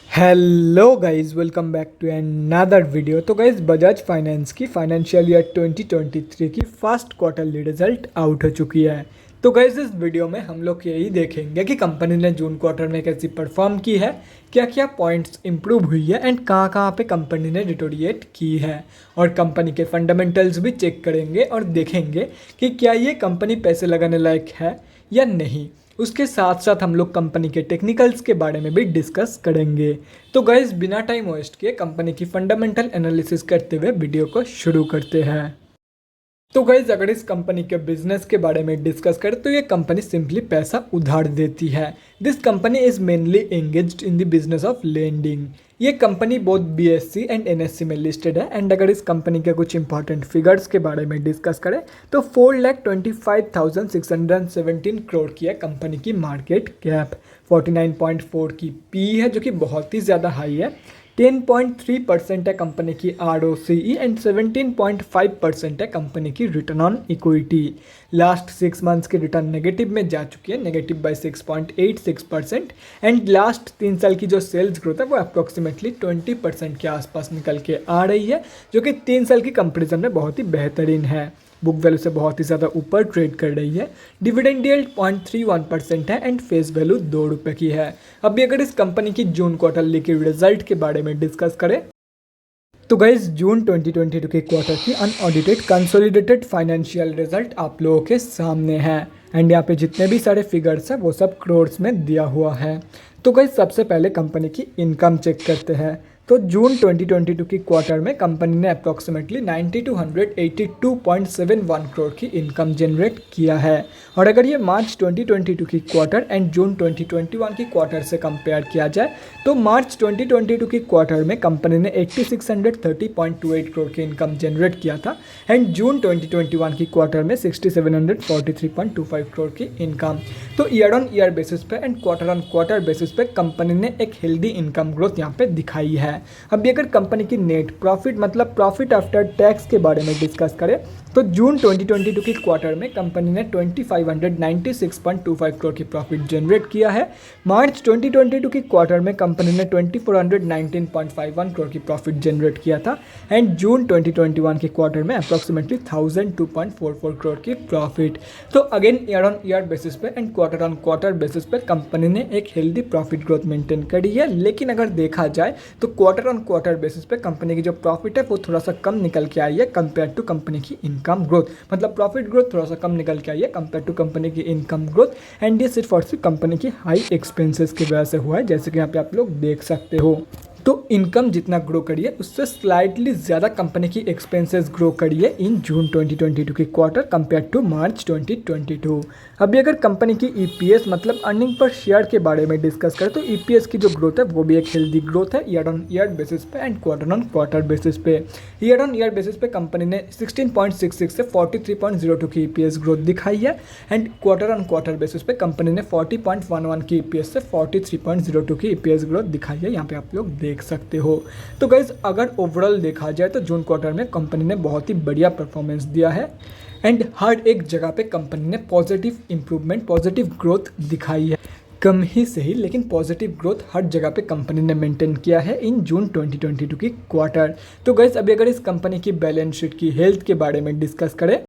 Hello guys, welcome back to another video. तो guys, Bajaj finance की financial year 2023 की first quarterly result out हो चुकी है। तो गाइस, इस वीडियो में हम लोग यही देखेंगे कि कंपनी ने जून क्वार्टर में कैसी परफॉर्म की है, क्या क्या पॉइंट्स इंप्रूव हुई है एंड कहाँ कहाँ पे कंपनी ने डिटोरिएट की है, और कंपनी के फंडामेंटल्स भी चेक करेंगे और देखेंगे कि क्या ये कंपनी पैसे लगाने लायक है या नहीं। उसके साथ साथ हम लोग कंपनी के टेक्निकल्स के बारे में भी डिस्कस करेंगे। तो गाइस, बिना टाइम वेस्ट किए कंपनी की फंडामेंटल एनालिसिस करते हुए वीडियो को शुरू करते हैं। तो गाइज, अगर इस कंपनी के बिजनेस के बारे में डिस्कस करें तो ये कंपनी सिंपली पैसा उधार देती है। This company is mainly engaged in the business of lending. ये कंपनी बहुत बीएससी एंड एनएससी में लिस्टेड है। एंड अगर इस कंपनी के कुछ इंपॉर्टेंट फिगर्स के बारे में डिस्कस करें तो 4,25,617 करोड़ की है कंपनी की मार्केट कैप। 49.4 की पी है, जो कि बहुत ही ज़्यादा हाई है। 10.3% है कंपनी की ROCE एंड 17.5% है कंपनी की return on equity. Last 6 months की रिटर्न नेगेटिव में जा चुकी है, नेगेटिव बाय 6.86%। एंड लास्ट 3 साल की जो सेल्स ग्रोथ है वो अप्रोक्सीमेटली 20% के आसपास निकल के आ रही है, जो कि 3 साल की कंपेरिजन में बहुत ही बेहतरीन है। बुक वैल्यू से बहुत ही ज़्यादा ऊपर ट्रेड कर रही है। डिविडेंड यील्ड 0.31% है एंड फेस वैल्यू ₹2 की है। अभी अगर इस कंपनी की जून क्वार्टरली की रिजल्ट के बारे में डिस्कस करें तो गाइज, जून 2022 के क्वार्टर की अनऑडिटेड कंसोलिडेटेड फाइनेंशियल रिजल्ट आप लोगों के सामने है। एंड यहाँ पे जितने भी सारे फिगर्स हैं वो सब करोड्स में दिया हुआ है। तो गाइज, सबसे पहले कंपनी की इनकम चेक करते हैं। तो जून 2022 की क्वार्टर में कंपनी ने अप्रॉक्सीमेटली 9282.71 करोड़ की इनकम जनरेट किया है। और अगर ये मार्च 2022 की क्वार्टर एंड जून 2021 की क्वार्टर से कंपेयर किया जाए तो मार्च 2022 की क्वार्टर में कंपनी ने 8630.28 करोड़ की इनकम जनरेट किया था। एंड जून 2021 की क्वार्टर में 6743.25 करोड़ की इनकम। तो ईयर ऑन ईयर बेसिस पे and quarter on quarter basis पे कंपनी ने एक हेल्दी इनकम ग्रोथ यहाँ पे दिखाई है। अभी अगर कंपनी की नेट प्रॉफिट मतलब प्रॉफिट आफ्टर टैक्स के बारे में डिस्कस करें तो जून 2022 की क्वार्टर में कंपनी ने 2596.25 करोड़ की प्रॉफिट जनरेट किया है। मार्च 2022 की क्वार्टर में कंपनी ने 2419.51 करोड़ की प्रॉफिट जनरेट किया था। एंड जून 2021 की क्वार्टर में अप्रॉक्सीमेटली 1002.44 करोड़ की प्रॉफिट। तो again year on year basis पे and quarter on quarter basis पे कंपनी ने एक हेल्दी प्रॉफिट ग्रोथ मेंटेन करी है। लेकिन अगर देखा जाए तो क्वार्टर ऑन क्वार्टर बेसिस पे कंपनी की जो प्रॉफिट है वो थोड़ा सा कम निकल के आई है कंपेयर टू कंपनी की इनकम ग्रोथ। मतलब प्रॉफिट ग्रोथ थोड़ा सा कम निकल के आई है कंपेयर टू कंपनी की इनकम ग्रोथ। एंड ये सिर्फ और सिर्फ कंपनी की हाई एक्सपेंसेस की वजह से हुआ है, जैसे कि यहाँ पे आप लोग देख सकते हो। तो इनकम जितना ग्रो करी है उससे स्लाइटली ज़्यादा कंपनी की एक्सपेंसेस ग्रो करी है इन जून 2022 की क्वार्टर कंपेयर टू मार्च 2022। अभी अगर कंपनी की ईपीएस मतलब अर्निंग पर शेयर के बारे में डिस्कस करें तो ईपीएस की जो ग्रोथ है वो भी एक हेल्दी ग्रोथ है ईयर ऑन ईयर बेसिस पे and quarter on quarter basis पे। ईयर ऑन ईयर बेसिस पे कंपनी ने 16.66 से 43.02 की ईपीएस ग्रोथ दिखाई है। And quarter on quarter basis पे कंपनी ने 40.11 की ईपीएस से 43.02 की ईपीएस ग्रोथ दिखाई है। यहाँ पे आप लोग देख सकते हो। तो गाइज, अगर ओवरऑल देखा जाए तो जून क्वार्टर में कंपनी ने बहुत ही बढ़िया परफॉर्मेंस दिया है। एंड हर एक जगह पे कंपनी ने पॉजिटिव इंप्रूवमेंट पॉजिटिव ग्रोथ दिखाई है। कम ही सही लेकिन पॉजिटिव ग्रोथ हर जगह पे कंपनी ने मेंटेन किया है इन जून 2022 की क्वार्टर। तो गाइज, अभी अगर इस कंपनी की बैलेंस शीट की हेल्थ के बारे में डिस्कस करें,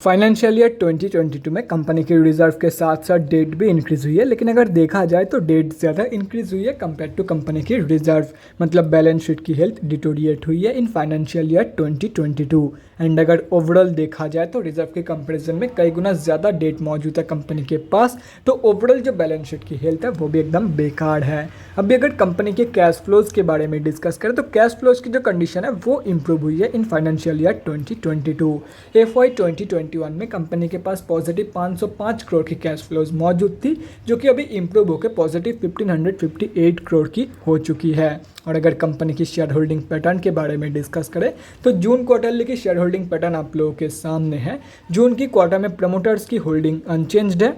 फाइनेंशियल ईयर 2022 में कंपनी के रिजर्व के साथ साथ डेट भी इंक्रीज हुई है। लेकिन अगर देखा जाए तो डेट ज़्यादा इंक्रीज हुई है कंपेयर टू कंपनी की रिजर्व। मतलब बैलेंस शीट की हेल्थ डिटोरिएट हुई है इन फाइनेंशियल ईयर 2022। एंड अगर ओवरऑल देखा जाए तो रिजर्व के कंपैरिजन में कई गुना ज़्यादा डेट मौजूद है कंपनी के पास। तो ओवरऑल जो बैलेंस शीट की हेल्थ है वो भी एकदम बेकार है। अभी अगर कंपनी के कैश फ्लोज के बारे में डिस्कस करें तो कैश फ्लोज की जो कंडीशन है वो इंप्रूव हुई है इन फाइनेंशियल ईयर 2022। FY 2021 में कंपनी के पास पॉजिटिव 505 करोड़ की कैश फ्लोज मौजूद थी, जो कि अभी इंप्रूव होकर पॉजिटिव 1558 करोड़ की हो चुकी है। और अगर कंपनी की शेयर होल्डिंग पैटर्न के बारे में डिस्कस करें तो जून क्वार्टरली की शेयर होल्डिंग पैटर्न आप लोगों के सामने है। जून की क्वार्टर में प्रमोटर्स की होल्डिंग अनचेंज्ड है।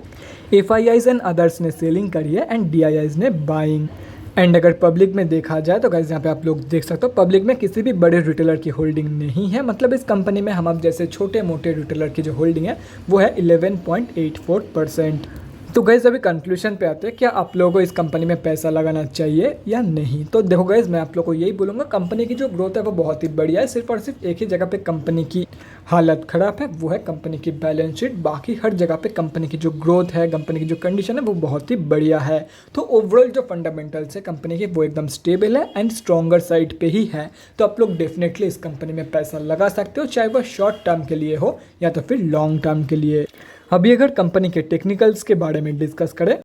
FIIs एंड अदर्स ने सेलिंग करी है एंड DIIs ने बाइंग। एंड अगर पब्लिक में देखा जाए तो गाइस, यहाँ पे आप लोग देख सकते हो पब्लिक में किसी भी बड़े रिटेलर की होल्डिंग नहीं है। मतलब इस कंपनी में हम अब जैसे छोटे मोटे रिटेलर की जो होल्डिंग है वो है 11.84%। तो गाइज़ अभी कंक्लूजन पे आते हैं, क्या आप लोगों को इस कंपनी में पैसा लगाना चाहिए या नहीं। तो देखो गाइज़, मैं आप लोगों को यही बोलूँगा, कंपनी की जो ग्रोथ है वो बहुत ही बढ़िया है। सिर्फ और सिर्फ एक ही जगह पे कंपनी की हालत ख़राब है, वो है कंपनी की बैलेंस शीट। बाकी हर जगह पे कंपनी की जो ग्रोथ है, कंपनी की जो कंडीशन है वो बहुत ही बढ़िया है। तो ओवरऑल जो फंडामेंटल्स है कंपनी के वो एकदम स्टेबल है एंड स्ट्रॉन्गर साइड पे ही है। तो आप लोग डेफिनेटली इस कंपनी में पैसा लगा सकते हो, चाहे वो शॉर्ट टर्म के लिए हो या तो फिर लॉन्ग टर्म के लिए। अभी अगर कंपनी के टेक्निकल्स के बारे में डिस्कस करें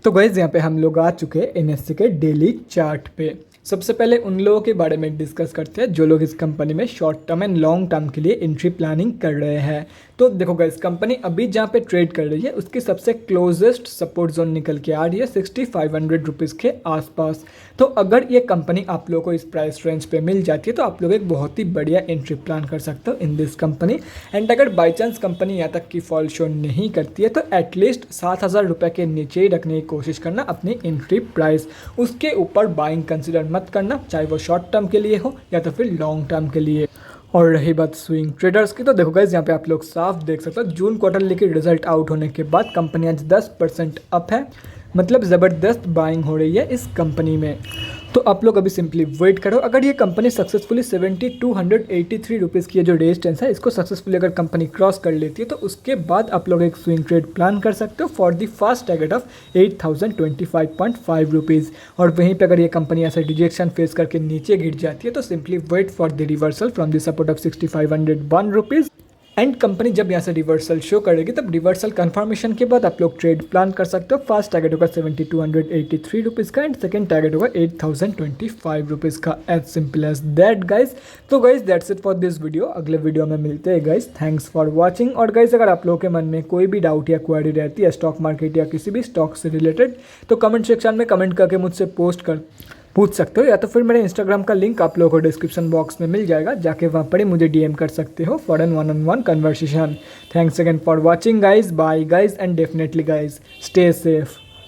तो गाइस यहाँ पे हम लोग आ चुके हैं एनएससी के डेली चार्ट पे। सबसे पहले उन लोगों के बारे में डिस्कस करते हैं जो लोग इस कंपनी में short term and long term के लिए एंट्री प्लानिंग कर रहे हैं। तो देखो गाइस, कंपनी अभी जहाँ पे ट्रेड कर रही है उसकी सबसे क्लोजेस्ट सपोर्ट जोन निकल के आ रही है 6500 रुपीज़ के आसपास। तो अगर ये कंपनी आप लोगों को इस प्राइस रेंज पे मिल जाती है तो आप लोग एक बहुत ही बढ़िया एंट्री प्लान कर सकते हो इन दिस कंपनी। एंड अगर बाई चांस कंपनी यहाँ तक की फॉल शो नहीं करती है तो एटलीस्ट 7000 रुपये के नीचे ही रखने की कोशिश करना अपनी एंट्री प्राइस। उसके ऊपर बाइंग कंसिडर मत करना, चाहे वो शॉर्ट टर्म के लिए हो या तो फिर लॉन्ग टर्म के लिए। और रही बात स्विंग ट्रेडर्स की, तो देखो गाइस यहाँ पे आप लोग साफ देख सकते हो जून क्वार्टरली की रिजल्ट आउट होने के बाद कंपनी आज 10% अप है, मतलब ज़बरदस्त बाइंग हो रही है इस कंपनी में। तो आप लोग अभी सिंपली वेट करो। अगर ये कंपनी सक्सेसफुली 7283 रुपीज़ की जो रेजिस्टेंस है इसको सक्सेसफुली अगर कंपनी क्रॉस कर लेती है तो उसके बाद आप लोग एक स्विंग ट्रेड प्लान कर सकते हो for the first target of 8025.5 rupees. और वहीं पे अगर ये कंपनी ऐसे रिजेक्शन फेस करके नीचे गिर जाती है तो simply wait for the reversal from the support of 6501 rupees. And company जब यहाँ से रिवर्सल शो करेगी तब रिवर्सल कंफर्मेशन के बाद आप लोग ट्रेड प्लान कर सकते हो। फर्स्ट टारगेट होगा 7283 रुपीज़ का एंड सेकंड टारगेट होगा 8025 रुपीज़ का। As simple as that guys. तो guys that's it for this video. अगले वीडियो में मिलते हैं गाइज। Thanks for watching. और गाइज अगर आप लोगों के मन में कोई भी डाउट या क्वेरी रहती है स्टॉक मार्केट या किसी भी स्टॉक से रिलेटेड तो कमेंट सेक्शन में कमेंट करके मुझसे पूछ सकते हो, या तो फिर मेरे इंस्टाग्राम का लिंक आप लोगों को डिस्क्रिप्शन बॉक्स में मिल जाएगा, जाके वहाँ पर ही मुझे डीएम कर सकते हो for an one on one conversation. Thanks again for watching guys, bye guys and definitely guys stay safe.